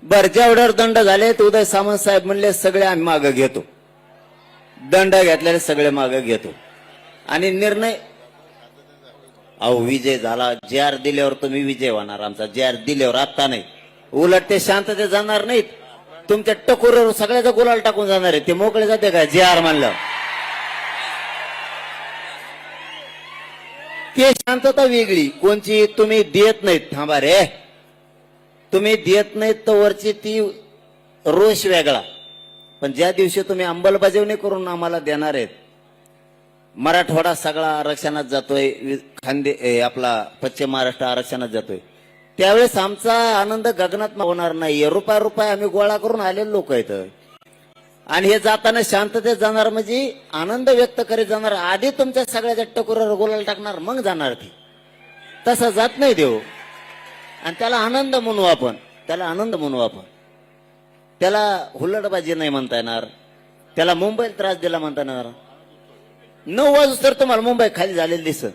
बर जेवढ्यावर दंड झाले ते उदय सामंत साहेब म्हणले सगळे आम्ही मागे घेतो, दंड घेतलेले सगळे मागे घेतो आणि निर्णय अहो विजय झाला. जे आर दिल्यावर तुम्ही विजय होणार आमचा, जे आर दिल्यावर आता नाही. उलट ते शांतते जाणार नाहीत, तुमच्या टकोरीवर सगळ्याचा गुलाल टाकून जाणार आहे. ते मोकळे जाते का जे आर म्हणलं? ते शांतता वेगळी कोणची. तुम्ही देत नाहीत, थांबा रे, तुम्ही देत नाहीत तर वरची ती रोष वेगळा. पण ज्या दिवशी तुम्ही अंमलबजावणी करून आम्हाला देणार आहेत, मराठवाडा सगळा आरक्षणात जातोय, आपला पश्चिम महाराष्ट्र आरक्षणात जातोय, त्यावेळेस आमचा आनंद गगनात होणार नाही. रुपया रुपया आम्ही गोळा करून आलेले लोक आहेत आणि हे जाताना शांततेत जाणार म्हणजे आनंद व्यक्त करीत जाणार. आधी तुमच्या सगळ्याच्या टकोरावर गोलाल टाकणार मग जाणार ती. तसं जात नाही देव. आणि त्याला आनंद म्हणू आपण, त्याला आनंद म्हणू आपण. त्याला हुल्लडबाजी नाही म्हणता येणार, त्याला मुंबईला त्रास दिला म्हणता येणार. 9 वाजता तर तुम्हाला मुंबई खाली झालेली दिसत.